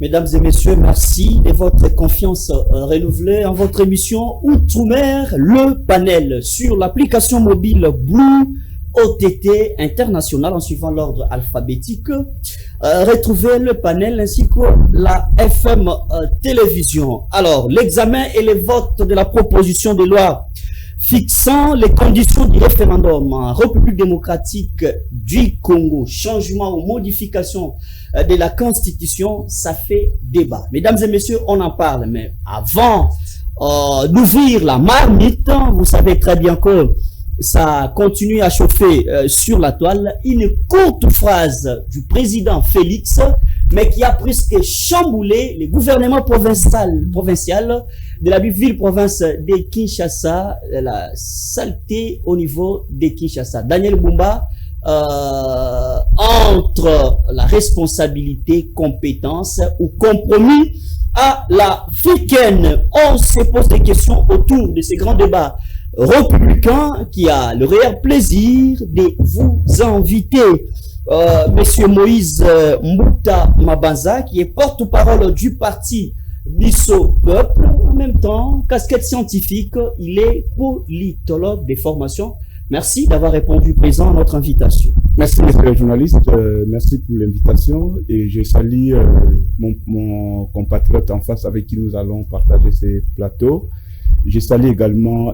Mesdames et messieurs, merci de votre confiance renouvelée en votre émission Outre-mer, le panel sur l'application mobile Blue OTT international en suivant l'ordre alphabétique. Retrouvez le panel ainsi que la FM télévision. Alors, l'examen et le vote de la proposition de loi fixant les conditions du référendum en République démocratique du Congo, changement ou modification de la Constitution, ça fait débat. Mesdames et messieurs, on en parle, mais avant d'ouvrir la marmite, vous savez très bien que ça continue à chauffer sur la toile. Une courte phrase du président Félix, mais qui a presque chamboulé le gouvernement provincial de la ville-province de Kinshasa, la saleté au niveau de Kinshasa. Daniel Bumba, entre la responsabilité, compétence ou compromis à l'africaine. On se pose des questions autour de ces grands débats républicains qui a le réel plaisir de vous inviter. Monsieur Moïse Mbuta Mabanza, qui est porte-parole du parti Bisso Peuple, en même temps, casquette scientifique, il est politologue de formation. Merci d'avoir répondu présent à notre invitation. Merci, monsieur le journaliste. Merci pour l'invitation et je salue mon compatriote en face avec qui nous allons partager ces plateaux. Je salue également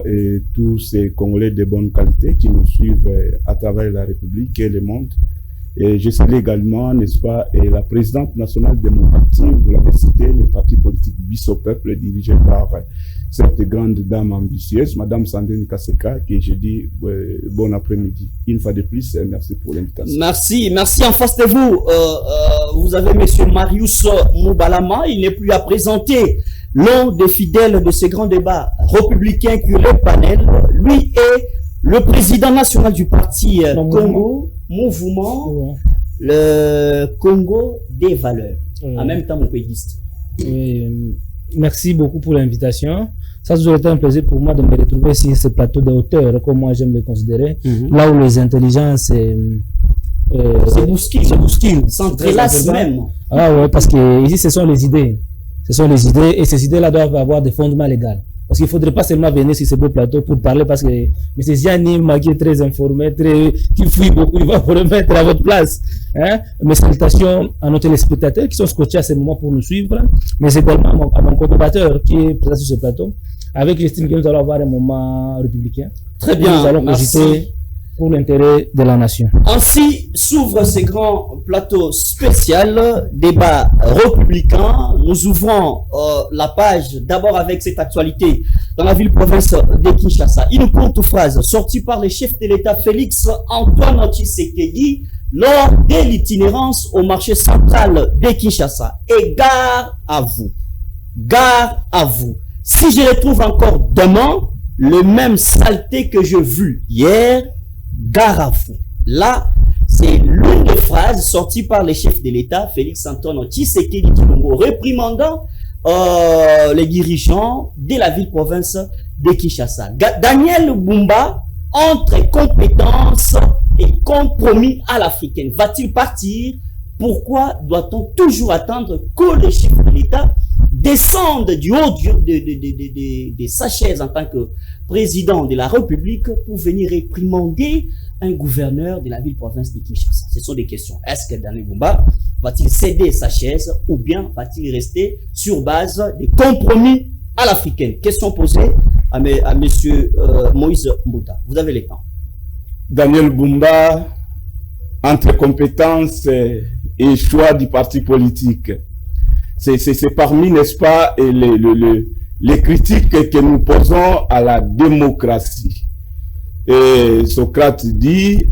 tous ces Congolais de bonne qualité qui nous suivent à travers la République et le monde. Et je salue également, n'est-ce pas, la présidente nationale de mon parti, vous l'avez cité, le parti politique Bisso Peuple, dirigé par cette grande dame ambitieuse, Madame Sandrine Kaseka, qui je dis bon après-midi. Une fois de plus, merci pour l'invitation. Merci, merci. En face de vous, vous avez Monsieur Marius Moubalama, il n'est plus à présenter. L'un des fidèles de ces grands débats républicains qui est le panel, lui est le président national du parti Congo, mouvement, le Congo des valeurs. En même temps, mon pédiste. Merci beaucoup pour l'invitation. Ça a toujours été un plaisir pour moi de me retrouver sur ce plateau de hauteur, comme moi j'aime le considérer, là où les intelligences c'est bousculent, s'entrelacent même. Ah ouais, parce que ici ce sont les idées. Ce sont les idées et ces idées-là doivent avoir des fondements légaux. Parce qu'il ne faudrait pas seulement venir sur ce beau plateau pour parler parce que M. Ziani, qui est très informé, qui fouille beaucoup, il va vous remettre à votre place. Hein? Mes salutations à nos téléspectateurs qui sont scotchés à ce moment pour nous suivre, mais également à mon co-débatteur qui est présent sur ce plateau. Avec j'estime que nous allons avoir un moment républicain. Très bien, nous allons cogiter pour l'intérêt de la nation. Ainsi s'ouvre ce grand plateau spécial, débat républicain. Nous ouvrons la page d'abord avec cette actualité dans la ville-province de Kinshasa. Une courte phrase sortie par le chef de l'État Félix Antoine Tshisekedi lors de l'itinérance au marché central de Kinshasa. Et gare à vous. Gare à vous. Si je retrouve encore demain le même saleté que j'ai vu hier, gare à vous. Là, c'est l'une des phrases sorties par le chef de l'État, Félix Antoine Tshisekedi Tshilombo, réprimandant les dirigeants de la ville-province de Kinshasa. Daniel Bumba, entre compétences et compromis à l'africaine, va-t-il partir? Pourquoi doit-on toujours attendre que le chef de l'État descende du haut de sa chaise en tant que président de la République pour venir réprimander un gouverneur de la ville-province de Kinshasa? Ce sont des questions. Est-ce que Daniel Bumba va-t-il céder sa chaise ou bien va-t-il rester sur base des compromis à l'africaine? Question posée à monsieur Moïse Mbuta. Vous avez le temps. Daniel Bumba, entre compétences et choix du parti politique. C'est parmi, n'est-ce pas, les critiques que nous posons à la démocratie. Et Socrate dit,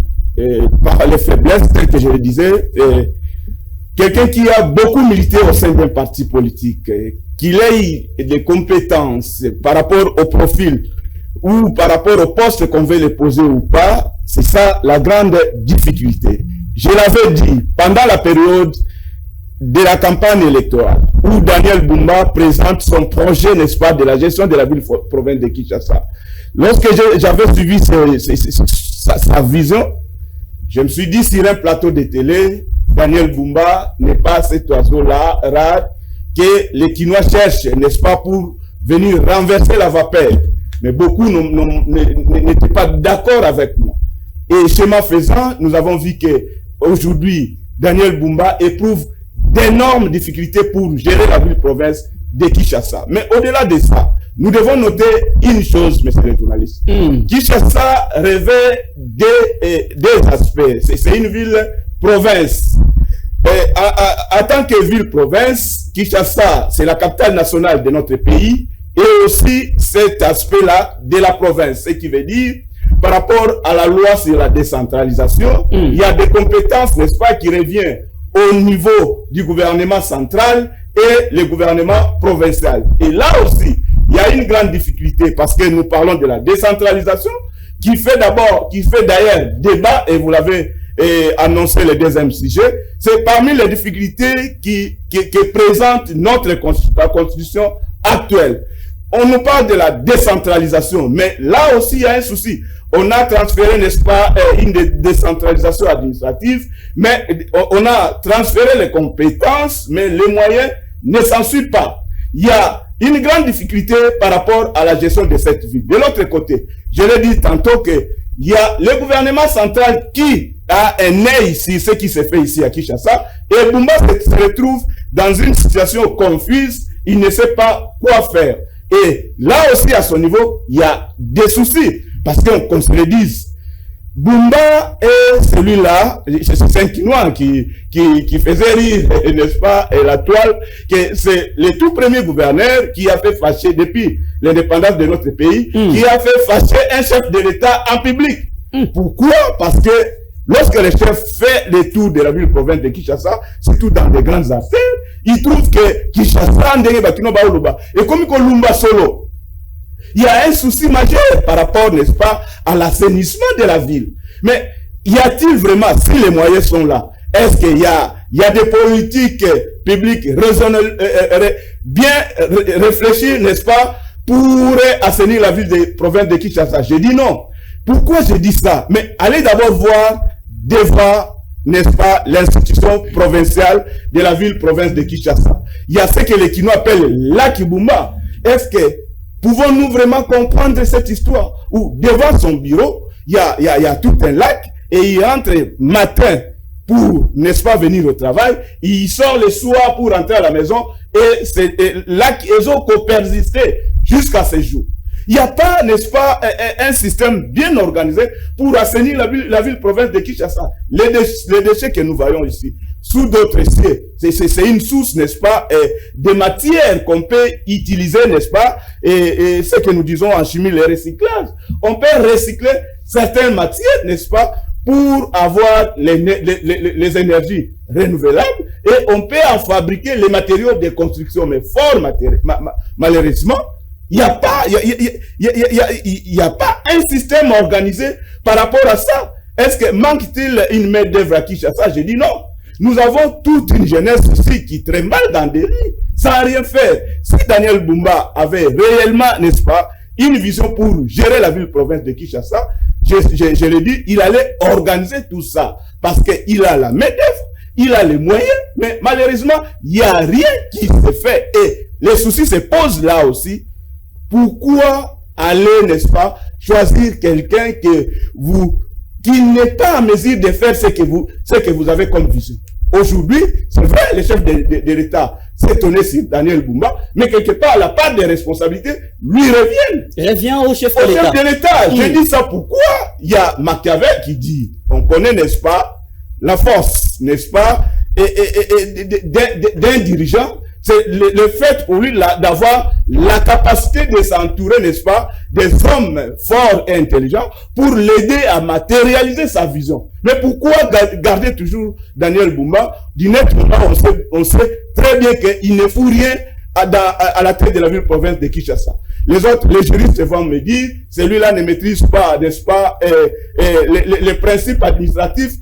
par les faiblesses, que je le disais, quelqu'un qui a beaucoup milité au sein d'un parti politique, qu'il ait des compétences par rapport au profil ou par rapport au poste qu'on veut le poser ou pas, c'est ça la grande difficulté. Je l'avais dit, pendant la période de la campagne électorale, où Daniel Bumba présente son projet, n'est-ce pas, de la gestion de la ville-province de Kinshasa. Lorsque j'avais suivi sa vision, je me suis dit sur un plateau de télé, Daniel Bumba n'est pas cet oiseau-là rare que les Kinois cherchent, n'est-ce pas, pour venir renverser la vapeur. Mais beaucoup n'étaient pas d'accord avec moi. Et schéma faisant, nous avons vu que aujourd'hui, Daniel Bumba éprouve d'énormes difficultés pour gérer la ville-province de Kinshasa. Mais au-delà de ça, nous devons noter une chose, messieurs les journalistes. Kinshasa revêt des aspects. C'est une ville-province. En tant que ville-province, Kinshasa, c'est la capitale nationale de notre pays, et aussi cet aspect-là de la province. Ce qui veut dire, par rapport à la loi sur la décentralisation, il y a des compétences, n'est-ce pas, qui reviennent au niveau du gouvernement central et le gouvernement provincial. Et là aussi, il y a une grande difficulté parce que nous parlons de la décentralisation qui fait d'ailleurs débat, et vous l'avez annoncé le deuxième sujet. C'est parmi les difficultés qui présente la constitution actuelle. On nous parle de la décentralisation, mais là aussi il y a un souci. On a transféré, n'est-ce pas, une décentralisation administrative, mais on a transféré les compétences, mais les moyens ne s'en suivent pas. Il y a une grande difficulté par rapport à la gestion de cette ville. De l'autre côté, je l'ai dit tantôt que il y a le gouvernement central qui a un œil sur ce qui se fait ici à Kinshasa, et Bumba se retrouve dans une situation confuse, il ne sait pas quoi faire. Et là aussi, à son niveau, il y a des soucis. Parce qu'on se le dise, Bumba est celui-là, c'est un Kinois qui faisait rire, n'est-ce pas, et la toile, que c'est le tout premier gouverneur qui a fait fâcher, depuis l'indépendance de notre pays, qui a fait fâcher un chef de l'État en public. Pourquoi? Parce que lorsque le chef fait le tour de la ville-province de Kinshasa, surtout dans des grandes affaires, il trouve que Kinshasa, et comme Kolumba solo, il y a un souci majeur par rapport, n'est-ce pas, à l'assainissement de la ville. Mais y a-t-il vraiment, si les moyens sont là, est-ce qu'il y a des politiques publiques bien réfléchies, n'est-ce pas, pour assainir la ville de province de Kinshasa? J'ai dit non. Pourquoi je dis ça? Mais allez d'abord voir devant, n'est-ce pas, l'institution provinciale de la ville-province de Kinshasa. Il y a ce que les Kinois appellent l'Akibumba. Est-ce que pouvons-nous vraiment comprendre cette histoire où devant son bureau, il y a tout un lac et il entre matin pour, n'est-ce pas, venir au travail, il sort le soir pour rentrer à la maison et c'est lac et eaux qui persisté jusqu'à ce jour. Il n'y a pas, n'est-ce pas, un système bien organisé pour assainir la ville-province de Kinshasa. Les déchets que nous voyons ici, sous d'autres cieux, c'est une source, n'est-ce pas, de matière qu'on peut utiliser, n'est-ce pas, et ce que nous disons en chimie, le recyclage. On peut recycler certaines matières, n'est-ce pas, pour avoir les énergies renouvelables, et on peut en fabriquer les matériaux de construction, mais fort malheureusement, il n'y a pas un système organisé par rapport à ça. Est-ce que manque-t-il une main d'œuvre à Kinshasa? Je dis non. Nous avons toute une jeunesse ici qui trimballe dans des lits sans rien faire. Si Daniel Bumba avait réellement, n'est-ce pas, une vision pour gérer la ville-province de Kinshasa, je l'ai dit, il allait organiser tout ça. Parce qu'il a la main d'œuvre, il a les moyens, mais malheureusement, il n'y a rien qui se fait. Et les soucis se posent là aussi. Pourquoi aller, n'est-ce pas, choisir quelqu'un qui n'est pas en mesure de faire ce que vous avez comme vision? Aujourd'hui, c'est vrai, le chef de l'État s'est étonné sur Daniel Bumba, mais quelque part, la part des responsabilités lui revient. Revient au chef de l'État. Je dis ça pourquoi? Il y a Machiavel qui dit, on connaît, n'est-ce pas, la force, n'est-ce pas, d'un dirigeant. C'est le fait pour lui d'avoir la capacité de s'entourer, n'est-ce pas, des hommes forts et intelligents pour l'aider à matérialiser sa vision. Mais pourquoi garder toujours Daniel Bumba? D'une autre moment, on sait très bien qu'il ne fout rien à la tête de la ville-province de Kinshasa. Les juristes vont me dire, celui-là ne maîtrise pas, n'est-ce pas, les principes administratifs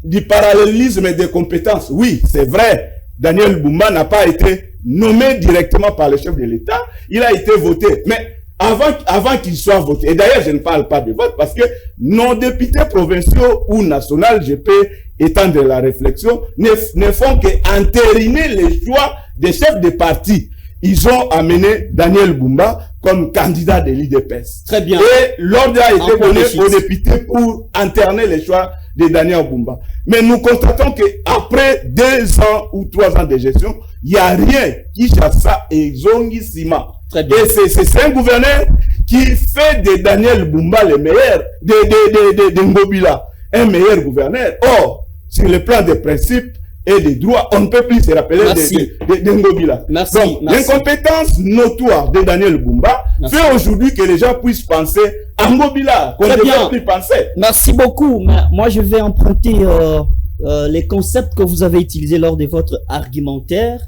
du parallélisme des compétences. Oui, c'est vrai. Daniel Bumba n'a pas été nommé directement par le chef de l'État, il a été voté. Mais avant qu'ils soient votés. Et d'ailleurs, je ne parle pas de vote parce que nos députés provinciaux ou nationaux, je peux étendre la réflexion, ne font qu'entériner les choix des chefs de parti. Ils ont amené Daniel Bumba comme candidat de l'IDPS. Très bien. Et l'ordre a été donné aux députés pour enterner les choix de Daniel Bumba. Mais nous constatons qu'après 2 ans ou 3 ans de gestion, il n'y a rien qui chasse ça et Zongi Sima. Très bien. Et c'est un gouverneur qui fait de Daniel Bumba le meilleur, de Ngobila, un meilleur gouverneur. Or, sur le plan des principes et des droits, on ne peut plus se rappeler de Ngobila. Merci. Donc, l'incompétence notoire de Daniel Bumba fait aujourd'hui que les gens puissent penser à Ngobila, qu'on ne peut plus penser. Merci beaucoup. Moi, je vais emprunter les concepts que vous avez utilisés lors de votre argumentaire,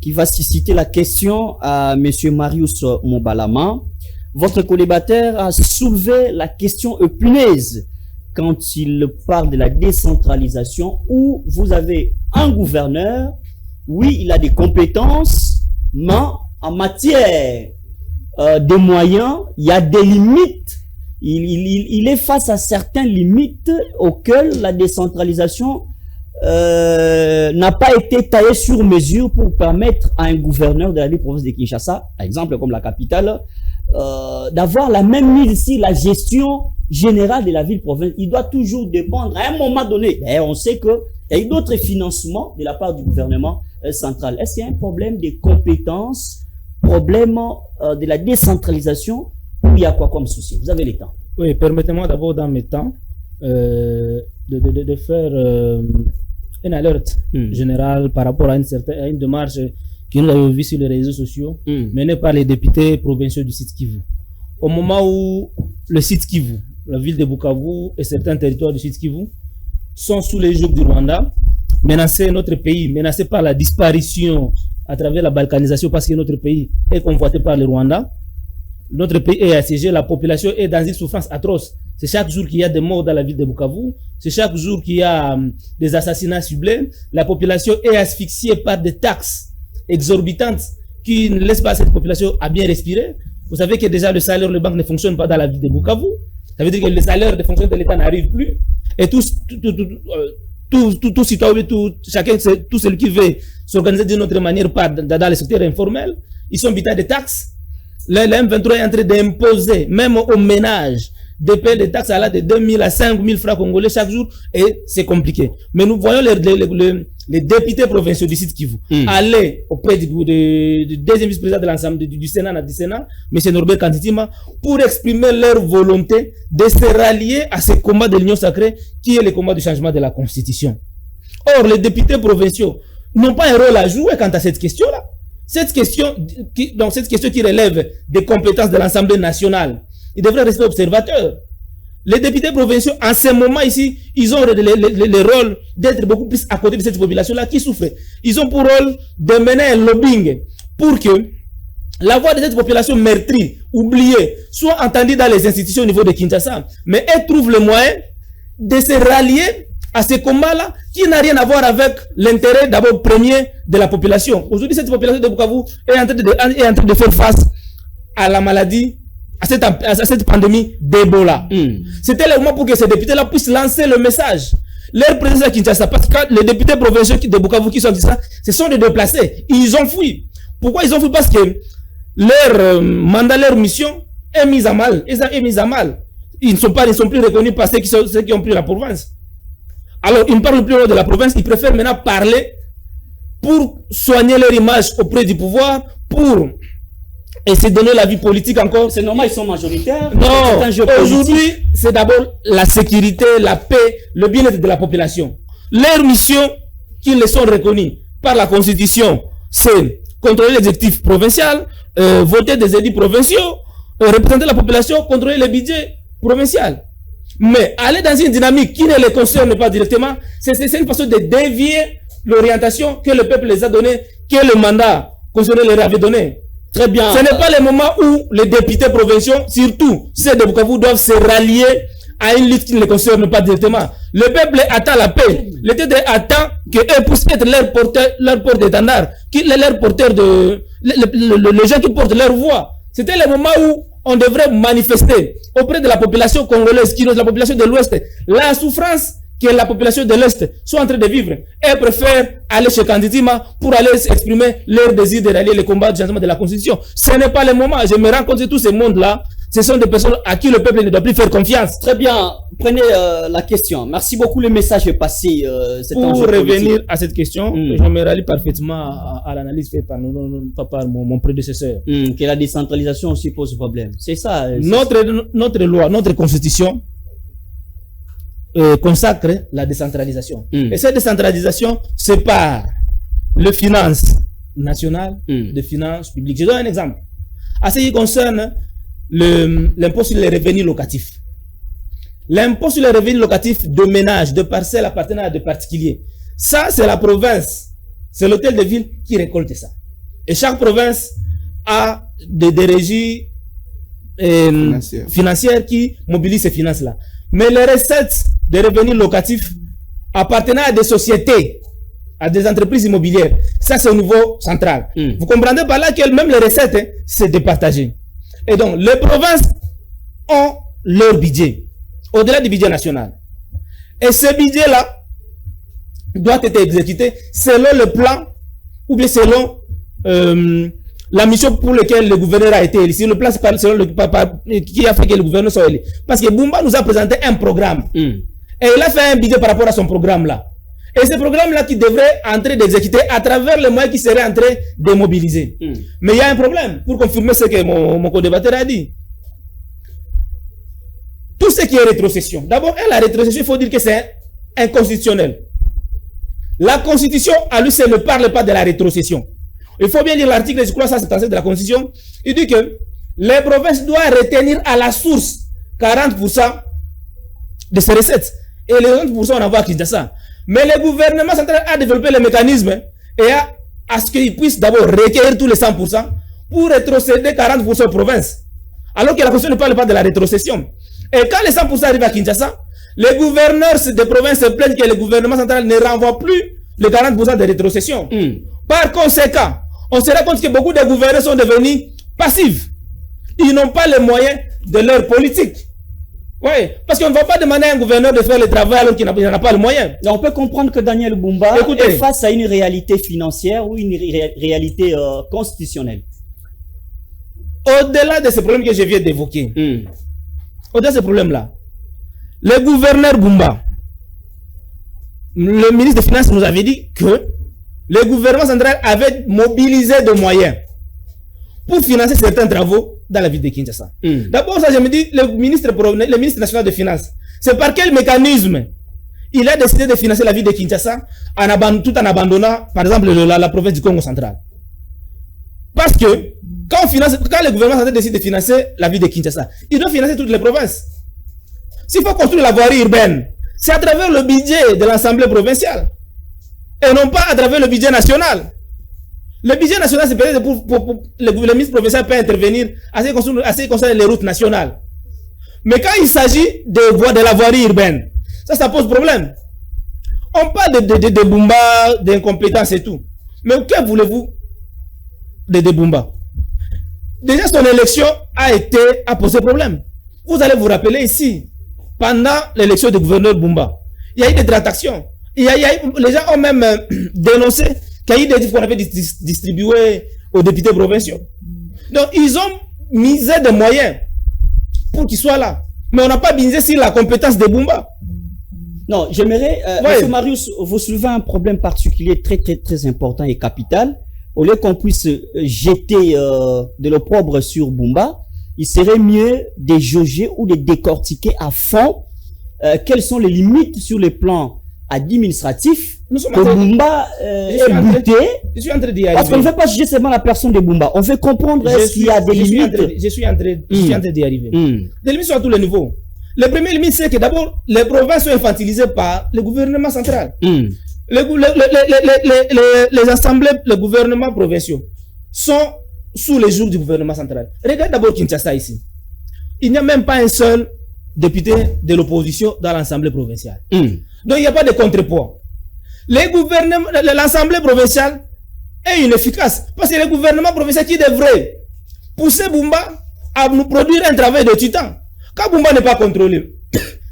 qui va susciter la question à Monsieur Marius Mobalama. Votre collébateur a soulevé la question épineuse quand il parle de la décentralisation, où vous avez un gouverneur, oui, il a des compétences, mais en matière de moyens, il y a des limites. Il est face à certaines limites auxquelles la décentralisation n'a pas été taillée sur mesure pour permettre à un gouverneur de la province de Kinshasa, par exemple comme la capitale, d'avoir la même mise sur la gestion générale de la ville-province. Il doit toujours dépendre à un moment donné. Et on sait qu'il y a eu d'autres financements de la part du gouvernement central. Est-ce qu'il y a un problème de compétences, problème de la décentralisation, ou il y a quoi comme souci? Vous avez le temps. Oui, permettez-moi d'abord dans mes temps de faire une alerte générale par rapport à une démarche que nous avons vue sur les réseaux sociaux menée par les députés provinciaux du site Kivu. Au moment où le site Kivu, la ville de Bukavu et certains territoires du site Kivu sont sous les jougs du Rwanda, menacés notre pays, menacés par la disparition à travers la balkanisation parce que notre pays est convoité par le Rwanda. Notre pays est assiégé, la population est dans une souffrance atroce. C'est chaque jour qu'il y a des morts dans la ville de Bukavu. C'est chaque jour qu'il y a des assassinats ciblés. La population est asphyxiée par des taxes exorbitantes qui ne laissent pas cette population à bien respirer. Vous savez que déjà le salaire de banque ne fonctionne pas dans la ville de Bukavu. Ça veut dire que le salaire de fonctionnaires de l'État n'arrive plus. Et tout citoyen, chacun, tout celui qui veut s'organiser d'une autre manière dans le secteur informel, ils sont habités de taxes. Le M23 est en train d'imposer, même aux ménages, de payer des taxes à la de 2 000 à 5 000 francs congolais chaque jour, et c'est compliqué. Mais nous voyons les députés provinciaux du site Kivu aller auprès du deuxième vice-président de l'ensemble du Sénat, M. Norbert Kanditima, pour exprimer leur volonté de se rallier à ce combat de l'Union sacrée, qui est le combat du changement de la Constitution. Or, les députés provinciaux n'ont pas un rôle à jouer quant à cette question-là. Cette question qui relève des compétences de l'Assemblée nationale, ils devraient rester observateurs. Les députés provinciaux, en ce moment ici, ils ont le rôle d'être beaucoup plus à côté de cette population-là qui souffre. Ils ont pour rôle de mener un lobbying pour que la voix de cette population meurtrie, oubliée, soit entendue dans les institutions au niveau de Kinshasa. Mais elles trouvent le moyen de se rallier à ce combat-là qui n'a rien à voir avec l'intérêt d'abord premier de la population. Aujourd'hui, cette population de Bukavu est en train de faire face à la maladie, à cette pandémie d'Ebola. C'était le moment pour que ces députés-là puissent lancer le message. Leur présence à Kinshasa, parce que les députés provinciaux de Bukavu qui sont ça, ce sont des déplacés. Ils ont fui. Pourquoi ils ont fui? Parce que leur mandat, leur mission est mise à mal. Ils ne sont plus reconnus par ceux qui ont pris la province. Alors, ils ne parlent plus de la province, ils préfèrent maintenant parler pour soigner leur image auprès du pouvoir, pour essayer de donner la vie politique encore. C'est normal, ils sont majoritaires. Non, aujourd'hui, c'est d'abord la sécurité, la paix, le bien-être de la population. Leur mission, qu'ils les sont reconnus par la Constitution, c'est contrôler l'exécutif provincial, voter des édits provinciaux, représenter la population, contrôler le budget provincial. Mais aller dans une dynamique qui ne les concerne pas directement, c'est une façon de dévier l'orientation que le peuple les a donnée, que le mandat constitutionnel leur avait donné. Très bien. Ce n'est pas le moment où les députés provinciaux, surtout ceux de Bukavu, doivent se rallier à une lutte qui ne les concerne pas directement. Le peuple attend la paix. Le peuple attend qu'eux puissent être leur porte-étendard, les gens qui portent leur voix. C'était le moment où on devrait manifester auprès de la population congolaise, de la population de l'Ouest, la souffrance que la population de l'Est sont en train de vivre. Et préfèrent aller chez Kanditima pour aller exprimer leur désir de rallier le combat du changement de la Constitution. Ce n'est pas le moment. Je me rends compte que tous ces mondes-là, ce sont des personnes à qui le peuple ne doit plus faire confiance. Très bien. Prenez la question. Merci beaucoup. Le message est passé. Pour revenir à cette question, je me rallie parfaitement à l'analyse faite par mon prédécesseur. Que la décentralisation aussi pose problème. C'est ça. Notre loi, notre constitution consacre la décentralisation. Et cette décentralisation sépare les finances nationales des finances publiques. Je donne un exemple. À ce qui concerne l'impôt sur les revenus locatifs. L'impôt sur les revenus locatifs de ménages, de parcelles appartenant à des particuliers. Ça, c'est la province. C'est l'hôtel de ville qui récolte ça. Et chaque province a des régies financières qui mobilisent ces finances-là. Mais les recettes des revenus locatifs appartenant à des sociétés, à des entreprises immobilières, ça c'est au niveau central. Vous comprenez par là que même les recettes, c'est départagé. Et donc, les provinces ont leur budget, au-delà du budget national. Et ce budget-là doit être exécuté selon le plan, ou bien selon la mission pour laquelle le gouverneur a été élu. Si le plan, c'est selon qui a fait que le gouverneur soit élu. Parce que Bumba nous a présenté un programme. Et il a fait un budget par rapport à son programme-là. Et ce programme-là qui devrait entrer d'exécuter à travers les moyens qui seraient en train de mobiliser. Mais il y a un problème, pour confirmer ce que mon co-débatteur a dit. Tout ce qui est rétrocession. D'abord, la rétrocession, il faut dire que c'est inconstitutionnel. La Constitution, à lui seul, ne parle pas de la rétrocession. Il faut bien lire l'article, je crois, 177 de la Constitution. Il dit que les provinces doivent retenir à la source 40% de ces recettes. Et les 30% on envoie à Kinshasa. Mais le gouvernement central a développé les mécanismes et à ce qu'il puisse d'abord recueillir tous les 100% pour rétrocéder 40% aux provinces. Alors que la Constitution ne parle pas de la rétrocession. Et quand les 100% arrivent à Kinshasa, les gouverneurs des provinces se plaignent que le gouvernement central ne renvoie plus les 40% de rétrocession. Par conséquent, on se rend compte que beaucoup de gouverneurs sont devenus passifs. Ils n'ont pas les moyens de leur politique. Oui, parce qu'on ne va pas demander à un gouverneur de faire le travail alors qu'il n'en a pas le moyen. On peut comprendre que Daniel Bumba est face à une réalité financière ou une réalité constitutionnelle. Au-delà de ce problème que je viens d'évoquer, au-delà de ce problème-là, le gouverneur Bumba, le ministre des Finances nous avait dit que le gouvernement central avait mobilisé des moyens pour financer certains travaux dans la ville de Kinshasa. D'abord, ça, je me dis, le ministre national des Finances, c'est par quel mécanisme il a décidé de financer la ville de Kinshasa tout en abandonnant, par exemple, la province du Congo central. Parce que, quand le gouvernement central décide de financer la ville de Kinshasa, il doit financer toutes les provinces. S'il faut construire la voirie urbaine, c'est à travers le budget de l'Assemblée provinciale. Et non pas à travers le budget national. Le budget national, c'est peut-être pour le ministre provincial peut intervenir à ce qui concerne les routes nationales. Mais quand il s'agit de la voirie urbaine, ça pose problème. On parle de Bumba, d'incompétence et tout. Mais que voulez-vous de Bumba? Déjà, son élection a posé problème. Vous allez vous rappeler ici, pendant l'élection du gouverneur Bumba, il y a eu des tractations. Les gens ont même dénoncé qu'il y a eu des livres qu'on avait distribués aux députés provinciaux. Donc, ils ont misé des moyens pour qu'ils soient là. Mais on n'a pas misé sur la compétence de Bumba. Non, j'aimerais, M. Marius, vous soulevez un problème particulier très important et capital. Au lieu qu'on puisse jeter de l'opprobre sur Bumba, il serait mieux de jauger ou de décortiquer à fond quelles sont les limites sur le plan administratif que Bumba est buté. Je suis en train d'y arriver. Parce qu'on ne veut pas juger seulement la personne de Bumba. On veut comprendre s'il y a des limites. Je suis en train d'y arriver. Des limites sont à tous les niveaux. Le premier limite, c'est que d'abord, les provinces sont infantilisées par le gouvernement central. Les assemblées, les gouvernements provinciaux sont sous les jours du gouvernement central. Regarde d'abord Kinshasa ici. Il n'y a même pas un seul député de l'opposition dans l'Assemblée provinciale. Donc il n'y a pas de contrepoids. L'Assemblée provinciale est inefficace parce que le gouvernement provincial qui devrait pousser Bumba à nous produire un travail de titan. Quand Bumba n'est pas contrôlé,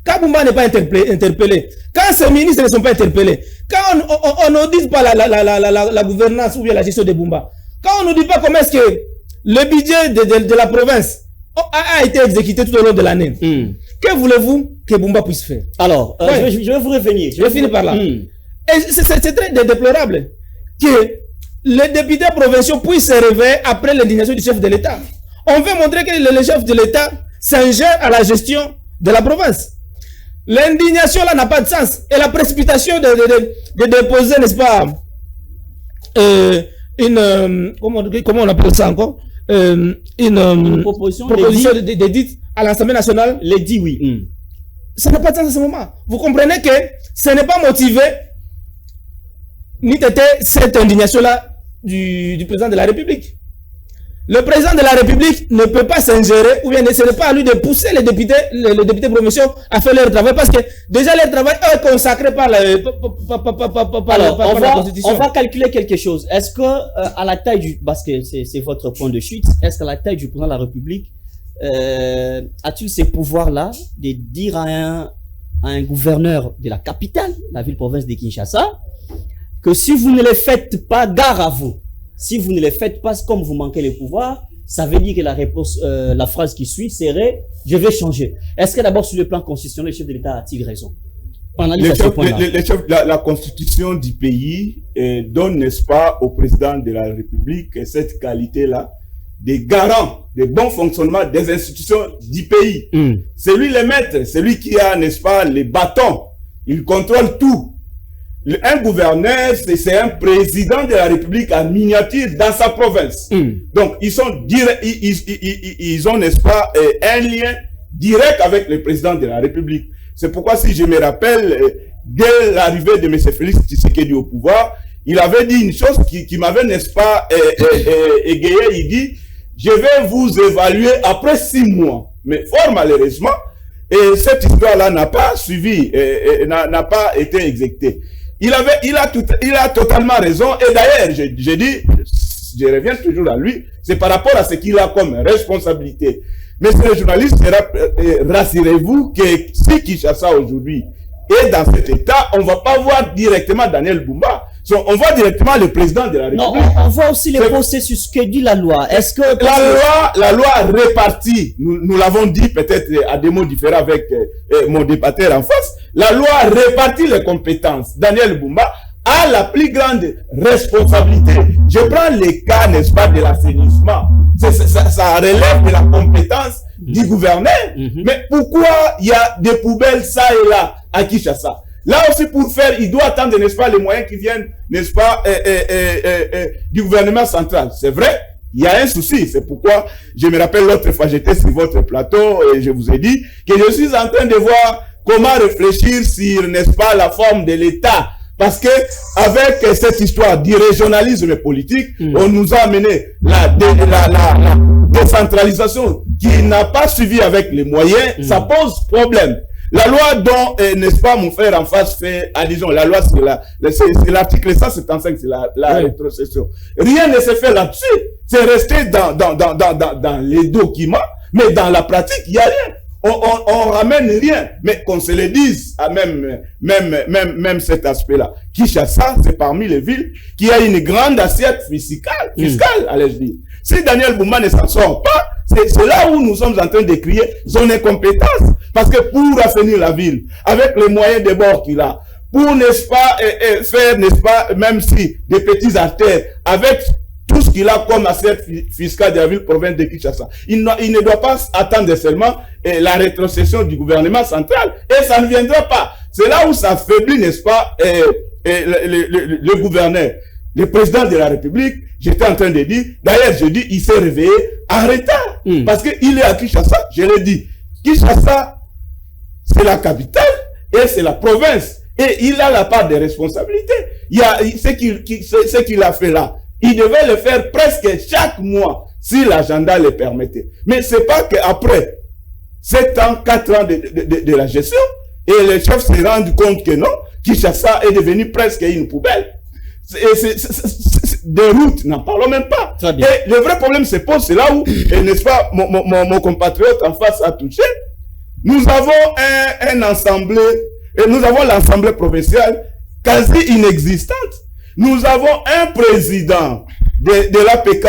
quand Bumba n'est pas interpellé, quand ces ministres ne sont pas interpellés, quand on n'audite pas la gouvernance ou bien la gestion de Bumba, quand on ne dit pas comment est-ce que le budget de la province a été exécuté tout au long de l'année, que voulez-vous que Bumba puisse faire? Alors, je vais vous revenir. Je vais finir par là. Et c'est très déplorable que les députés provinciaux puissent se réveiller après l'indignation du chef de l'État. On veut montrer que le chef de l'État s'ingère à la gestion de la province. L'indignation là n'a pas de sens. Et la précipitation de déposer, n'est-ce pas, comment on appelle ça encore, une proposition d'édite à l'Assemblée nationale. L'édit, oui. Ça n'a pas de sens à ce moment. Vous comprenez que ce n'est pas motivé ni têté cette indignation-là du président de la République. Le président de la République ne peut pas s'ingérer, ou bien ce n'est pas à lui de pousser les députés provinciaux à faire leur travail, parce que déjà leur travail est consacré par la Constitution. On va calculer quelque chose. Est-ce que à la taille du, parce que c'est votre point de chute, est-ce qu'à la taille du président de la République a-t-il ces pouvoirs-là de dire à un gouverneur de la capitale, la ville-province de Kinshasa, que si vous ne les faites pas, gare à vous. Si vous ne les faites pas comme vous manquez les pouvoirs, ça veut dire que la réponse, la phrase qui suit serait « je vais changer ». Est-ce que d'abord sur le plan constitutionnel, le chef de l'État a-t-il raison? La constitution du pays donne, n'est-ce pas, au président de la République cette qualité-là de garant, de bon fonctionnement des institutions du pays. C'est lui le maître, c'est lui qui a, n'est-ce pas, les bâtons. Il contrôle tout. Un gouverneur, c'est un président de la République en miniature dans sa province. Donc, ils ont, n'est-ce pas, un lien direct avec le président de la République. C'est pourquoi, si je me rappelle, dès l'arrivée de M. Félix Tshisekedi au pouvoir, il avait dit une chose qui m'avait, n'est-ce pas, égayé. Il dit, je vais vous évaluer après 6 mois. Mais fort malheureusement, cette histoire-là n'a pas suivi, n'a pas été exécutée. Il a totalement raison. Et d'ailleurs, je reviens toujours à lui, c'est par rapport à ce qu'il a comme responsabilité. Monsieur le journaliste, rassurez-vous que si Kinshasa aujourd'hui est dans cet état, on ne va pas voir directement Daniel Bumba. On voit directement le président de la République. Non, on voit aussi les processus que dit la loi. Est-ce que la loi répartit, nous l'avons dit peut-être à des mots différents avec mon débatteur en face, la loi répartit les compétences. Daniel Bumba a la plus grande responsabilité. Je prends les cas, n'est-ce pas, de l'assainissement. Ça relève de la compétence du gouverneur. Mais pourquoi il y a des poubelles ça et là à Kinshasa? Là aussi, pour faire, il doit attendre, n'est-ce pas, les moyens qui viennent, n'est-ce pas, du gouvernement central. C'est vrai, il y a un souci. C'est pourquoi, je me rappelle l'autre fois, j'étais sur votre plateau et je vous ai dit que je suis en train de voir comment réfléchir sur, n'est-ce pas, la forme de l'État. Parce que, avec cette histoire du régionalisme politique, on nous a amené la décentralisation qui n'a pas suivi avec les moyens, ça pose problème. La loi dont, n'est-ce pas, mon frère en face fait allusion, la loi c'est l'article 175, c'est la rétrocession. Rien ne s'est fait là-dessus. C'est resté dans les documents, mais dans la pratique, il n'y a rien. On ramène rien, mais qu'on se le dise à même cet aspect-là. Kinshasa, c'est parmi les villes qui a une grande assiette fiscale, allez-je dire. Si Daniel Bumba ne s'en sort pas, c'est là où nous sommes en train de crier son incompétence. Parce que pour assainir la ville, avec les moyens de bord qu'il a, pour, n'est-ce pas, faire, n'est-ce pas, même si des petits artères, avec tout ce qu'il a comme assiette fiscale de la ville province de Kinshasa, il ne doit pas attendre seulement la rétrocession du gouvernement central, et ça ne viendra pas. C'est là où ça affaiblit, n'est-ce pas, le gouverneur. Le président de la République, j'étais en train de dire, d'ailleurs, je dis, il s'est réveillé en retard. Parce qu'il est à Kinshasa, je l'ai dit. Kinshasa, c'est la capitale et c'est la province. Et il a la part de responsabilité. Il y a ce qu'il a fait là. Il devait le faire presque chaque mois, si l'agenda le permettait. Mais c'est pas qu'après 7 ans, 4 ans de la gestion, et les chefs se rendent compte que non, Kinshasa est devenu presque une poubelle. des routes, n'en parlons même pas. Très bien. Et le vrai problème se pose, c'est là où, n'est-ce pas, mon compatriote en face a touché. Nous avons un assemblée, et nous avons l'assemblée provinciale quasi inexistante. Nous avons un président de l'APK,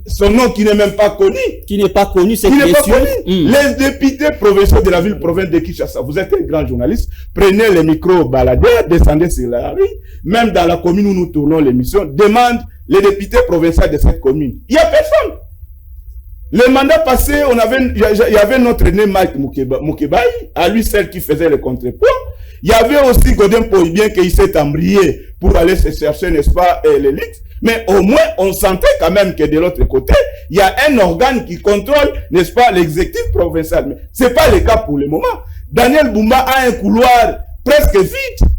son nom qui n'est même pas connu. Qui n'est pas connu, c'est Qui n'est pas sûr. connu. Les députés provinciaux de la ville-province de Kinshasa, vous êtes un grand journaliste, prenez les micros baladeurs, descendez sur la rue, même dans la commune où nous tournons l'émission, demande les députés provinciaux de cette commune. Il n'y a personne. Le mandat passé, il y avait notre aîné Mike Mukebai, à lui seul qui faisait le contrepoids. Il y avait aussi Godin Poibien qui s'est embrayé pour aller se chercher, n'est-ce pas, l'élite. Mais au moins, on sentait quand même que de l'autre côté, il y a un organe qui contrôle, n'est-ce pas, l'exécutif provincial. Mais c'est pas le cas pour le moment. Daniel Bumba a un couloir presque vide.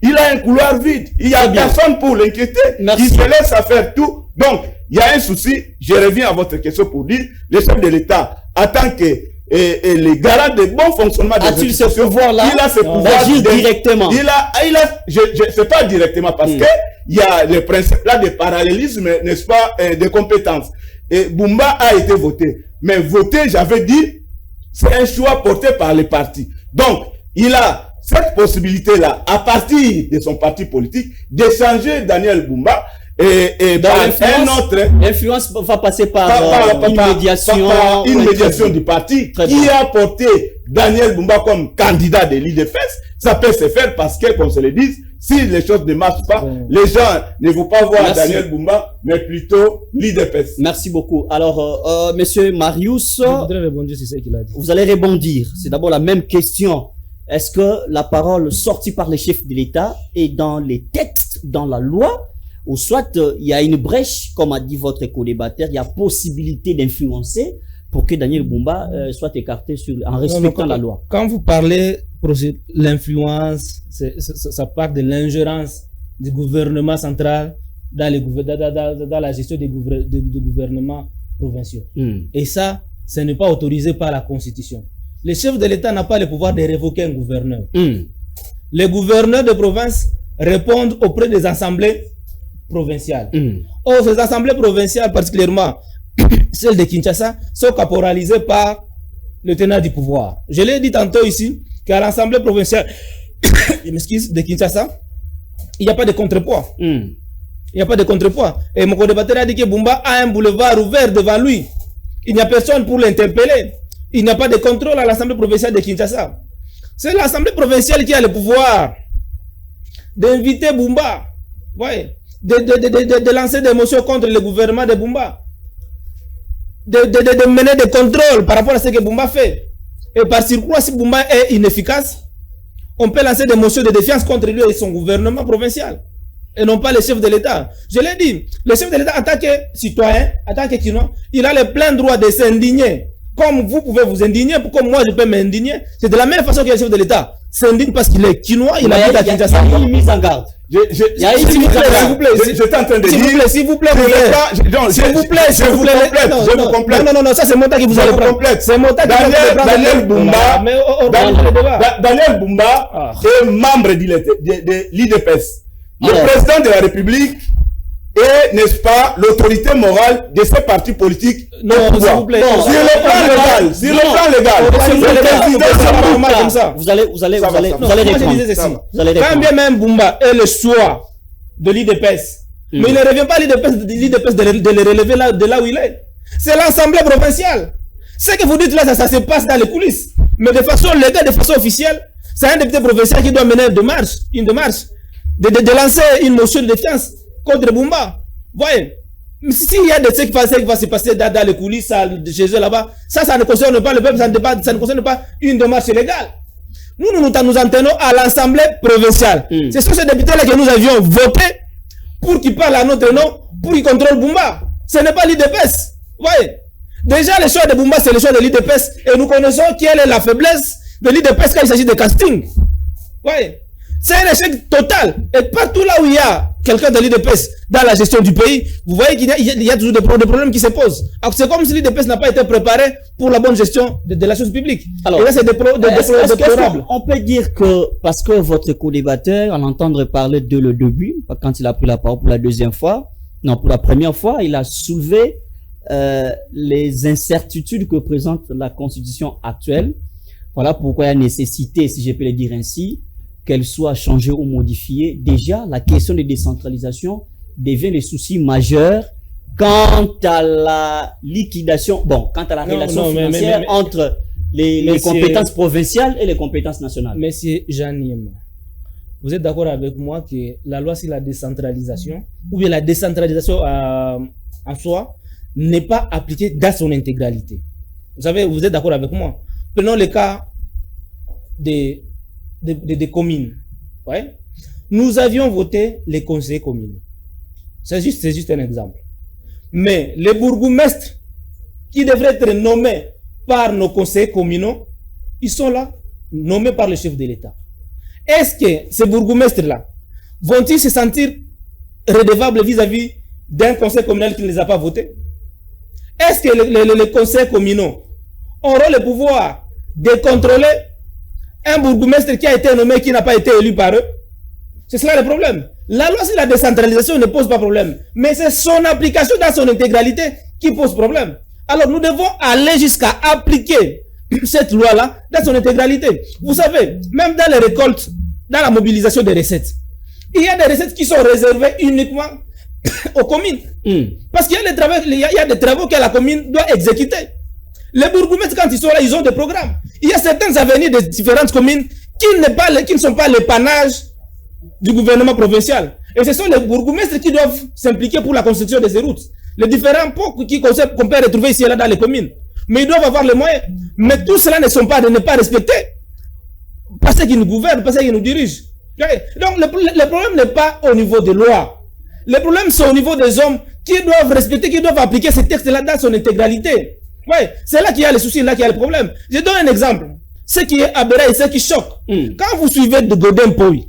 Il a un couloir vide. Il y a personne pour l'inquiéter. Il se laisse à faire tout. Donc, il y a un souci. Je reviens à votre question pour dire, le chef de l'État, en tant que les garants de bon fonctionnement des institutions, ce pouvoir-là, il a ce pouvoir directement. C'est pas directement parce que il y a le principe là de parallélisme, n'est-ce pas, de compétences. Et Bumba a été voté. Mais voté, j'avais dit, c'est un choix porté par les partis. Donc, il a cette possibilité-là, à partir de son parti politique, d'échanger Daniel Bumba et dans un autre. L'influence va passer par une médiation du parti qui a porté Daniel Bumba comme candidat de l'IDPS. Ça peut se faire parce que, qu'on se le dise, si les choses ne marchent pas, les gens ne vont pas voir Daniel Bumba, mais plutôt l'IDPS. Merci beaucoup. Alors, monsieur Marius, je voudrais rebondir sur ce qu'il a dit. Vous allez rebondir. C'est d'abord la même question. Est-ce que la parole sortie par les chefs de l'État est dans les textes, dans la loi, ou soit il y a une brèche, comme a dit votre co-débatteur, il y a possibilité d'influencer pour que Daniel Bumba soit écarté en respectant la loi? Quand vous parlez de l'influence, ça part de l'ingérence du gouvernement central dans la gestion des gouvernements provinciaux. Et ça, ce n'est pas autorisé par la Constitution. Le chef de l'État n'a pas le pouvoir de révoquer un gouverneur. Les gouverneurs de province répondent auprès des assemblées provinciales. Or, ces assemblées provinciales, particulièrement celles de Kinshasa, sont caporalisées par le tenant du pouvoir. Je l'ai dit tantôt ici, qu'à l'assemblée provinciale de Kinshasa, il n'y a pas de contrepoids. Il n'y a pas de contrepoids. Et mon co-débatteur a dit que Bumba a un boulevard ouvert devant lui. Il n'y a personne pour l'interpeller. Il n'y a pas de contrôle à l'Assemblée provinciale de Kinshasa. C'est l'Assemblée provinciale qui a le pouvoir d'inviter Bumba, de lancer des motions contre le gouvernement de Bumba, de mener des contrôles par rapport à ce que Bumba fait. Et par surcroît, si Bumba est inefficace, on peut lancer des motions de défiance contre lui et son gouvernement provincial. Et non pas le chef de l'État. Je l'ai dit, le chef de l'État, en tant que citoyen, en tant que Kinois, il a le plein droit de s'indigner. Comme vous pouvez vous indigner, comme moi je peux m'indigner. C'est de la même façon que le chef de l'État s'indigne parce qu'il est Kinois, il habite à Kinshasa. Il y a une mise en garde. S'il vous plaît, j'étais en train de dire. S'il vous plaît, je vous complète. Non, ça c'est mon temps qui vous allez prendre. C'est mon temps qui vous allez prendre. Daniel Bumba est membre de l'IDPS. Le président de la République est, n'est-ce pas, l'autorité morale de ces partis politiques. Non, s'il vous plaît. Sur le plan légal. Vous allez répondre. Quand bien même Bumba est le choix de l'IDPS, mais il ne revient pas à l'IDPS de le relever de là où il est. C'est l'Assemblée provinciale. Ce que vous dites là, ça se passe dans les coulisses. Mais de façon légale, de façon officielle, c'est un député provincial qui doit mener une démarche, de lancer une motion de défiance contre Bumba. Voyez, s'il y a des trucs qui vont se passer dans les coulisses, chez eux là-bas, ça ne concerne pas le peuple, ça ne concerne pas une démarche légale. Nous en tenons à l'Assemblée provinciale. Ce sont ces députés-là que nous avions voté pour qu'ils parlent à notre nom, pour qu'ils contrôlent Bumba. Ce n'est pas l'IDPS. Voyez, déjà le choix de Bumba, c'est le choix de l'IDPS. Et nous connaissons quelle est la faiblesse de l'IDPS quand il s'agit de casting. Voyez. C'est un échec total. Et partout là où il y a quelqu'un de l'IDPS dans la gestion du pays, vous voyez qu'il y a toujours des problèmes qui se posent. Alors c'est comme si l'IDPS n'a pas été préparé pour la bonne gestion de la chose publique. Alors, et là c'est déplorables. On peut dire que, parce que votre co-débatteur, en entendre parler dès le début, quand il a pris la parole pour la deuxième fois, Non, pour la première fois, il a soulevé les incertitudes que présente la Constitution actuelle. Voilà pourquoi il y a nécessité, si je peux le dire ainsi, qu'elle soit changée ou modifiée. Déjà, la question de décentralisation devient le souci majeur quant à la liquidation, quant à la relation financière entre les compétences provinciales et les compétences nationales. Monsieur Janim, vous êtes d'accord avec moi que la loi sur la décentralisation, ou bien la décentralisation en soi, n'est pas appliquée dans son intégralité? Vous savez, vous êtes d'accord avec moi? Prenons le cas des communes. Ouais. Nous avions voté les conseillers communaux. C'est juste un exemple. Mais les bourgmestres qui devraient être nommés par nos conseillers communaux, ils sont là, nommés par le chef de l'État. Est-ce que ces bourgmestres-là vont-ils se sentir redevables vis-à-vis d'un conseil communal qui ne les a pas votés? Est-ce que les conseils communaux auront le pouvoir de contrôler un bourgmestre qui a été nommé, qui n'a pas été élu par eux? C'est cela le problème. La loi sur la décentralisation ne pose pas problème, mais c'est son application dans son intégralité qui pose problème. Alors nous devons aller jusqu'à appliquer cette loi-là dans son intégralité. Vous savez, même dans les récoltes, dans la mobilisation des recettes, il y a des recettes qui sont réservées uniquement aux communes. Parce qu'il y a des travaux que la commune doit exécuter. Les bourgmestres, quand ils sont là, ils ont des programmes. Il y a certains avenirs de différentes communes qui ne sont pas l'épanage du gouvernement provincial. Et ce sont les bourgmestres qui doivent s'impliquer pour la construction de ces routes. Les différents pots qu'on peut retrouver ici et là dans les communes. Mais ils doivent avoir les moyens. Mais tout cela ne pas respecté. Parce qu'ils nous gouvernent, parce qu'ils nous dirigent. Donc le problème n'est pas au niveau des lois. Le problème c'est au niveau des hommes qui doivent respecter, qui doivent appliquer ces textes-là dans son intégralité. Ouais, c'est là qu'il y a le souci, là qu'il y a le problème. Je donne un exemple. Ce qui est aberrant et ce qui choque. Quand vous suivez de Godin Poy,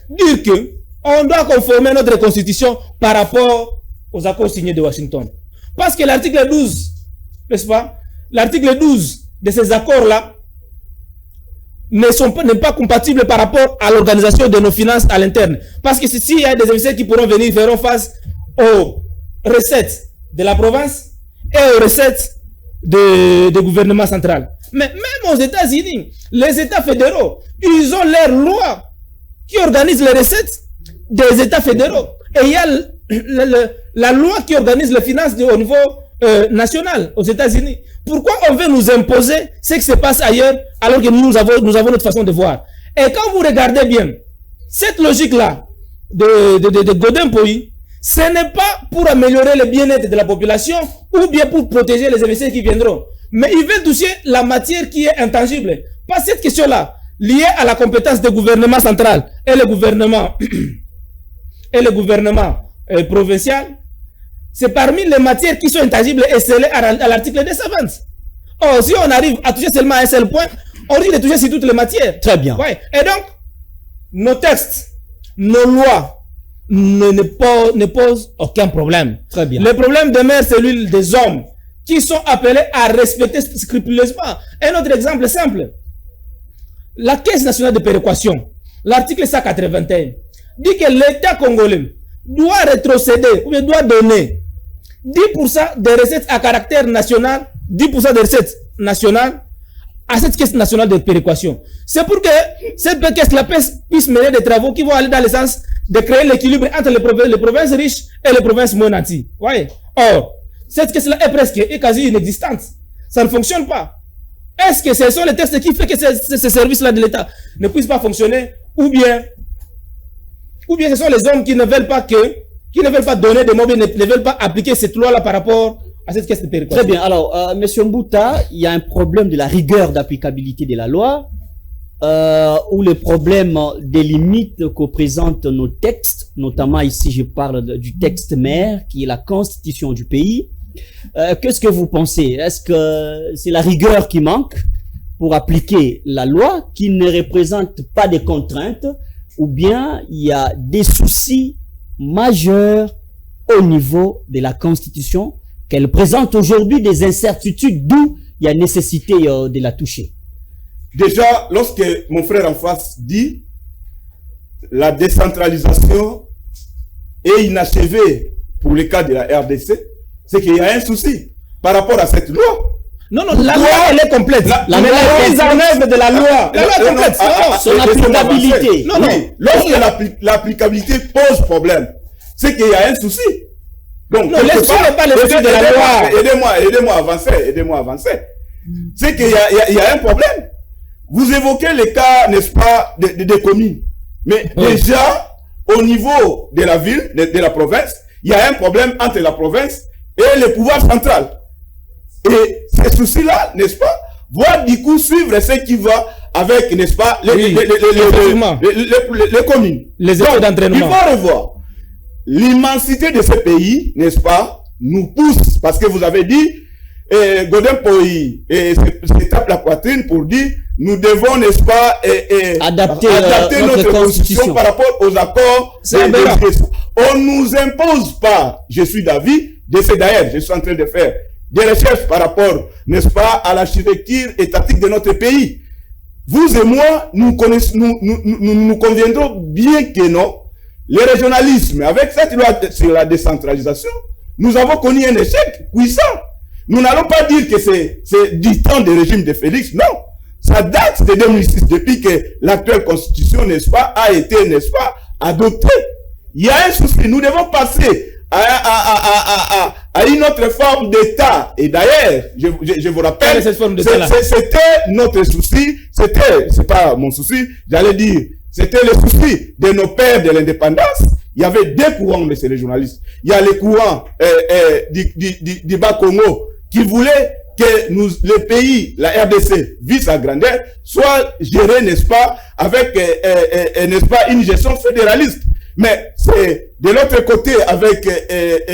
dire que on doit conformer notre constitution par rapport aux accords signés de Washington. Parce que l'article 12, n'est-ce pas? L'article 12 de ces accords-là n'est pas compatible par rapport à l'organisation de nos finances à l'interne. Parce que s'il y a des investisseurs qui pourront venir, feront face aux recettes de la province et aux recettes du gouvernement central. Mais même aux États-Unis, les États fédéraux, ils ont leurs lois qui organisent les recettes des États fédéraux. Et il y a la loi qui organise les finances au niveau national aux États-Unis. Pourquoi on veut nous imposer ce qui se passe ailleurs alors que nous avons notre façon de voir? Et quand vous regardez bien, cette logique-là de Godin Poy, ce n'est pas pour améliorer le bien-être de la population ou bien pour protéger les investisseurs qui viendront. Mais ils veulent toucher la matière qui est intangible. Pas cette question-là, liée à la compétence du gouvernement central et le gouvernement provincial. C'est parmi les matières qui sont intangibles et scellées à l'article 220. Or, si on arrive à toucher seulement un seul point, on risque de toucher sur toutes les matières. Très bien. Ouais. Et donc, nos textes, nos lois ne posent aucun problème. Très bien. Le problème demeure celui des hommes qui sont appelés à respecter scrupuleusement. Un autre exemple simple. La Caisse nationale de péréquation, l'article 181, dit que l'État congolais doit rétrocéder ou bien doit donner 10% des recettes à caractère national, 10% des recettes nationales à cette Caisse nationale de péréquation. C'est pour que cette caisse-là puisse mener des travaux qui vont aller dans le sens de créer l'équilibre entre les provinces riches et les provinces moins nanties. Voyez? Or, cette caisse-là est quasi inexistante. Ça ne fonctionne pas. Est-ce que ce sont les textes qui font que ces services-là de l'État ne puissent pas fonctionner, ou bien ce sont les hommes qui ne veulent pas donner des mots, ne veulent pas appliquer cette loi-là par rapport à cette caisse de péréquation. Très bien. Alors, Monsieur Mbouta, il y a un problème de la rigueur d'applicabilité de la loi, ou le problème des limites que présentent nos textes, notamment ici je parle du texte mère, qui est la constitution du pays. Qu'est-ce que vous pensez? Est-ce que c'est la rigueur qui manque pour appliquer la loi, qui ne représente pas des contraintes, ou bien il y a des soucis majeurs au niveau de la Constitution, qu'elle présente aujourd'hui des incertitudes, d'où il y a nécessité de la toucher? Déjà, lorsque mon frère en face dit la décentralisation et inachevé pour le cas de la RDC, c'est qu'il y a un souci par rapport à cette loi. Non, la loi, elle est complète. La mais loi la mise en œuvre de la loi. La loi est complète. Son applicabilité. Non. Lorsque l'applicabilité pose problème, c'est qu'il y a un souci. Donc, non, laisse-moi pas le souci de la loi. Aidez-moi à avancer. C'est qu'il y a un problème. Vous évoquez les cas, n'est-ce pas, des communes. Mais déjà, au niveau de la ville, de la province, il y a un problème entre la province et le pouvoir central. Et ces soucis-là, n'est-ce pas, vont du coup suivre ce qui va avec, n'est-ce pas, les communes. Les écoles d'entraînement. Il faut revoir. L'immensité de ce pays, n'est-ce pas, nous pousse, parce que vous avez dit, Godin Poyi se tape la poitrine pour dire, nous devons, n'est-ce pas, adapter notre constitution par rapport aux accords. On nous impose pas, je suis d'avis, d'ailleurs, je suis en train de faire des recherches par rapport, n'est-ce pas, à l'architecture étatique de notre pays. Vous et moi, nous conviendrons bien que non. Le régionalisme, avec cette loi sur la décentralisation, nous avons connu un échec puissant. Nous n'allons pas dire que c'est du temps du régime de Félix, non. Ça date de 2006, depuis que l'actuelle constitution, n'est-ce pas, a été, n'est-ce pas, adoptée. Il y a un souci, nous devons passer à une autre forme d'État. Et d'ailleurs, je vous rappelle, c'était notre souci, c'est pas mon souci, j'allais dire, c'était le souci de nos pères de l'indépendance. Il y avait deux courants, messieurs les journalistes. Il y a le courant du Bas-Congo qui voulait que le pays, la RDC, vit sa grandeur, soit géré, n'est-ce pas, avec, n'est-ce pas, une gestion fédéraliste. Mais c'est de l'autre côté avec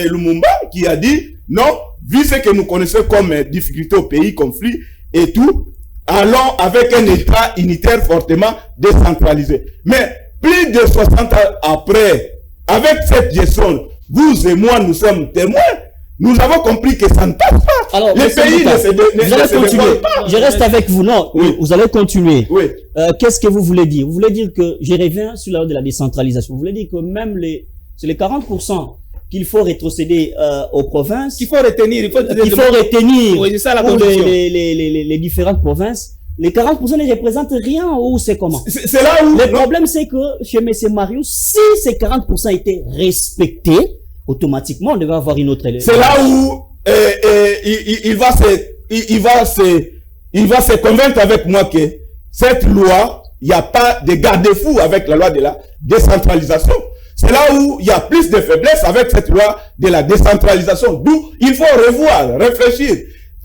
Lumumba qui a dit, non, vu ce que nous connaissons comme difficulté au pays, conflit et tout, allons avec un État unitaire fortement décentralisé. Mais plus de 60 ans après, avec cette gestion, vous et moi, nous sommes témoins. Nous avons compris que ça ne passe pas. Alors, les pays ne se développent pas. Je reste avec vous. Non, oui. Vous allez continuer. Oui. Qu'est-ce que vous voulez dire? Vous voulez dire que, je reviens sur la loi de la décentralisation, vous voulez dire que même c'est les 40% qu'il faut rétrocéder aux provinces. Qu'il faut retenir. Oui, c'est ça la pour les différentes provinces. Les 40% ne représentent rien ou c'est comment? C'est là où... Le problème, c'est que chez M. Marius, si ces 40% étaient respectés, automatiquement, on devait avoir une autre élection. C'est là où il va se convaincre avec moi que cette loi, il n'y a pas de garde-fou avec la loi de la décentralisation. C'est là où il y a plus de faiblesse avec cette loi de la décentralisation. D'où il faut revoir, réfléchir.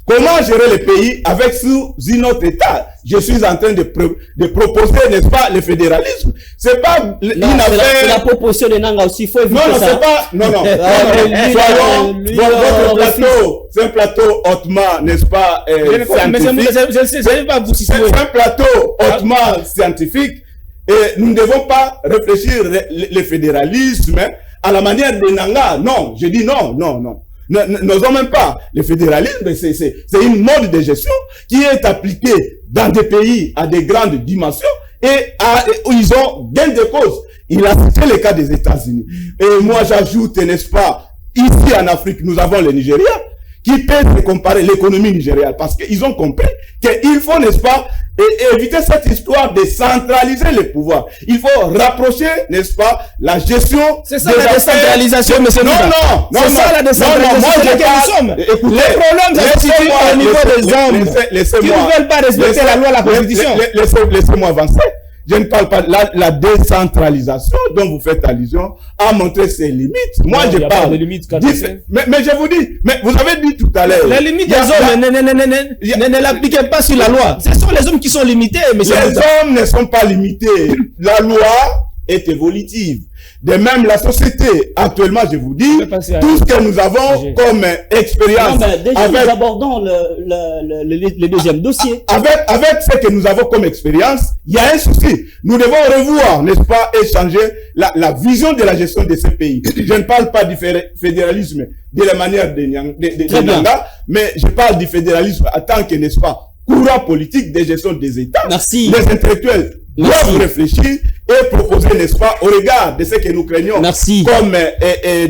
Comment gérer le pays avec sous un autre État? Je suis en train de proposer, n'est-ce pas, le fédéralisme. C'est pas une affaire... C'est la proposition de Nanga aussi, il faut éviter ça. C'est pas... Non. Votre plateau, c'est un plateau hautement, n'est-ce pas, scientifique. C'est un plateau hautement scientifique. Et nous ne devons pas réfléchir le fédéralisme à la manière de Nanga. Non, je dis non. N'osons même pas. Le fédéralisme, c'est une mode de gestion qui est appliquée dans des pays à des grandes dimensions et où ils ont gain de cause. Il a cité le cas des États-Unis. Et moi, j'ajoute, n'est-ce pas, ici en Afrique, nous avons le Nigeria qui peut se comparer l'économie nigériane parce qu'ils ont compris qu'il faut, n'est-ce pas, éviter cette histoire de centraliser les pouvoirs. Il faut rapprocher, n'est-ce pas, la gestion. C'est ça la décentralisation, monsieur. Non. C'est ça la décentralisation. Écoutez, les problèmes se situent au niveau des hommes qui ne veulent pas respecter la loi, la constitution. Laissez-moi avancer. Je ne parle pas de la décentralisation dont vous faites allusion a montré ses limites. Moi, je parle de limites. Mais je vous dis, mais vous avez dit tout à l'heure. Les limites des hommes ne l'appliquez pas sur la loi. Ce sont les hommes qui sont limités, monsieur. Les hommes ne sont pas limités. La loi est évolutive. De même, la société, actuellement, je vous dis, tout ce que nous avons comme expérience. Nous abordons le deuxième dossier. Avec ce que nous avons comme expérience, il y a un souci. Nous devons revoir, n'est-ce pas, et changer la vision de la gestion de ce pays. Je ne parle pas du fédéralisme de la manière de Nanga, mais je parle du fédéralisme en tant que, n'est-ce pas, courant politique de gestion des États. Merci. Les intellectuels doivent réfléchir et proposer, n'est-ce pas, au regard de ce que nous craignons comme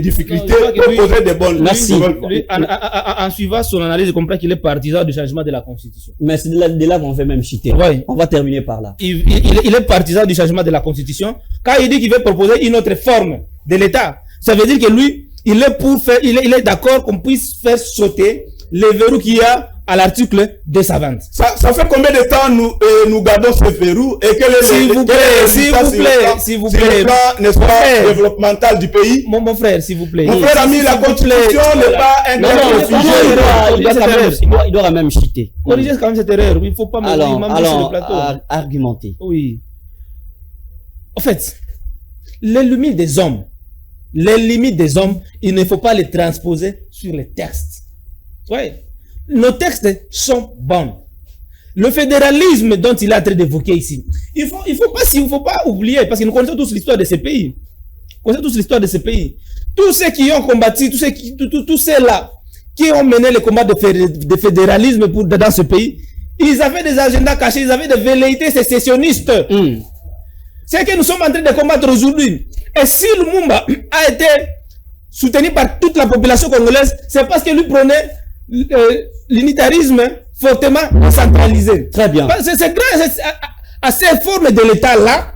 difficulté, proposer des bonnes en suivant son analyse, il comprend qu'il est partisan du changement de la Constitution. Mais c'est de là qu'on veut même chuter. Ouais. On va terminer par là. Il est partisan du changement de la Constitution. Quand il dit qu'il veut proposer une autre forme de l'État, ça veut dire que lui, il est d'accord qu'on puisse faire sauter les verrous qu'il y a à l'article 220. Ça fait combien de temps nous gardons ce verrou et quel est s'il vous plaît, n'est-ce pas, développemental du pays? Mon frère, s'il vous plaît. Mon frère ami, la Constitution n'est pas un grand sujet. Il doit quand même chuter. Corrigez quand même cette erreur. Il ne faut pas me dire sur le plateau. Argumenter. Oui. En fait, les limites des hommes, il ne faut pas les transposer sur les textes. Ouais. Nos textes sont bons. Le fédéralisme dont il est en train d'évoquer ici, il faut pas oublier, parce que nous connaissons tous l'histoire de ces pays. Tous ceux qui ont combattu, tous ceux-là qui ont mené le combat de fédéralisme dans ce pays, ils avaient des agendas cachés, ils avaient des velléités sécessionnistes. C'est que nous sommes en train de combattre aujourd'hui. Et si Lumumba a été soutenu par toute la population congolaise, c'est parce que lui prenait l'unitarisme fortement décentralisé. Très bien. C'est grâce à ces formes de l'État-là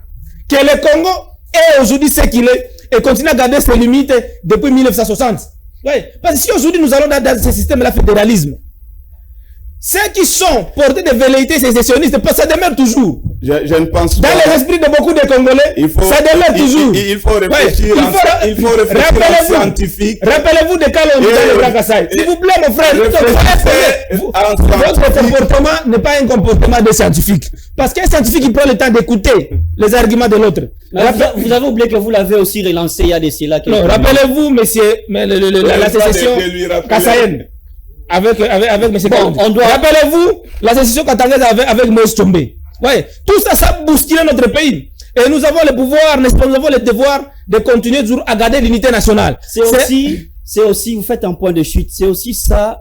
que le Congo est aujourd'hui ce qu'il est et continue à garder ses limites depuis 1960. Ouais. Parce que si aujourd'hui nous allons dans ce système-là fédéralisme, ceux qui sont portés de velléités sécessionnistes, ça demeure toujours. Je ne pense pas. Dans les esprits de beaucoup de Congolais, ça demeure toujours. Il faut réfléchir, il faut réfléchir scientifique. Rappelez-vous de quand on est dans le Grand Kassai. S'il vous plaît, mon frère, votre comportement n'est pas un comportement de scientifique. Parce qu'un scientifique, il prend le temps d'écouter les arguments de l'autre. Vous avez oublié que vous l'avez aussi relancé il y a des là. Non, rappelez-vous, monsieur, la sécession kassaïenne. Avec M. Rappelez-vous la sécession katangaise avec Moïse Tshombe. Ouais, tout ça, ça bouscule notre pays. Et nous avons le pouvoir, nous avons le devoir de continuer toujours à garder l'unité nationale. C'est aussi, vous faites un point de chute, c'est aussi ça,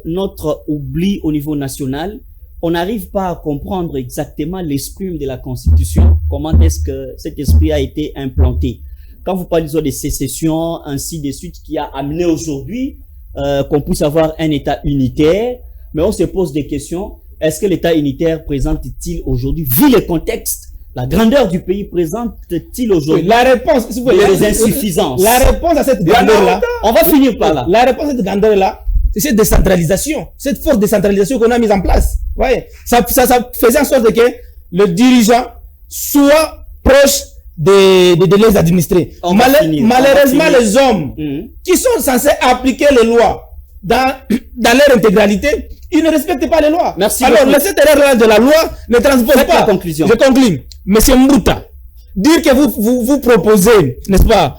notre oubli au niveau national. On n'arrive pas à comprendre exactement l'esprit de la Constitution. Comment est-ce que cet esprit a été implanté? Quand vous parlez de sécession, ainsi de suite, qui a amené aujourd'hui qu'on puisse avoir un État unitaire, mais on se pose des questions. Est-ce que l'État unitaire présente-t-il aujourd'hui, vu le contexte, la grandeur du pays, présente-t-il aujourd'hui la réponse, si vous voulez, des insuffisances? La réponse à cette grandeur-là, on va finir par là. La réponse à cette grandeur-là, c'est cette décentralisation, cette forte décentralisation qu'on a mise en place. Ouais, ça faisait en sorte que le dirigeant soit proche de les administrer. Malheureusement, les hommes qui sont censés appliquer les lois dans leur intégralité, ils ne respectent pas les lois. Merci. Alors, cette erreur de la loi ne transpose pas. La conclusion. Je conclue. Monsieur Mbouta, dire que vous proposez, n'est-ce pas,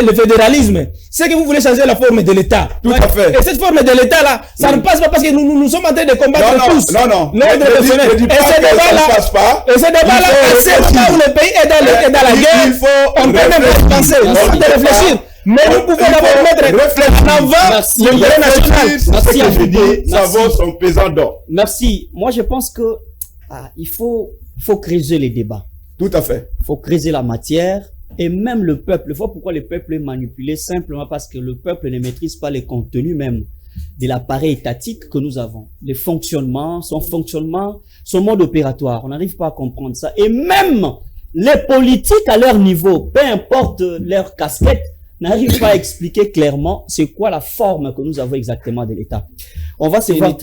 le fédéralisme, c'est que vous voulez changer la forme de l'État. Tout à fait. Et cette forme de l'État-là, ça ne passe pas parce que nous sommes en train de combattre tous. Non. L'ordre national. Et ce débat-là, c'est le moment où le pays est dans la guerre, on peut même penser, on peut réfléchir. Mais nous pouvons d'abord mettre en avant l'intérêt national. Merci à vous. Ça vaut son pesant d'or. Merci. Moi, je pense que il faut creuser les débats. Tout à fait. Il faut creuser la matière. Et même le peuple, voilà pourquoi le peuple est manipulé, simplement parce que le peuple ne maîtrise pas les contenus même de l'appareil étatique que nous avons. Les fonctionnements, son mode opératoire. On n'arrive pas à comprendre ça. Et même les politiques à leur niveau, peu importe leur casquette, n'arrivent pas à expliquer clairement c'est quoi la forme que nous avons exactement de l'État. On va se voir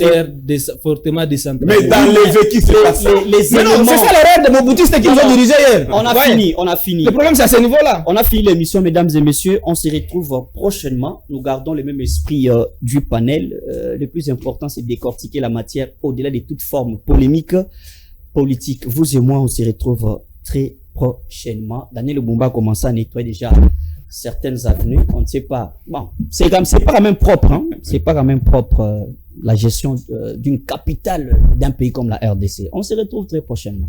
fortement décentralisé. Mais dans les vécus, c'est pas ça. Les éléments. C'est ça l'erreur de Mobutistes qui nous ont dirigés hier. On a fini. Le problème, c'est à ce niveau-là. On a fini l'émission, mesdames et messieurs. On se retrouve prochainement. Nous gardons le même esprit du panel. Le plus important, c'est de décortiquer la matière au-delà de toute forme polémique, politique. Vous et moi, on se retrouve très prochainement. Daniel Lumumba a commencé à nettoyer déjà certaines avenues, on ne sait pas. Bon, c'est pas quand même propre, hein. C'est pas quand même propre la gestion d'une capitale d'un pays comme la RDC. On se retrouve très prochainement.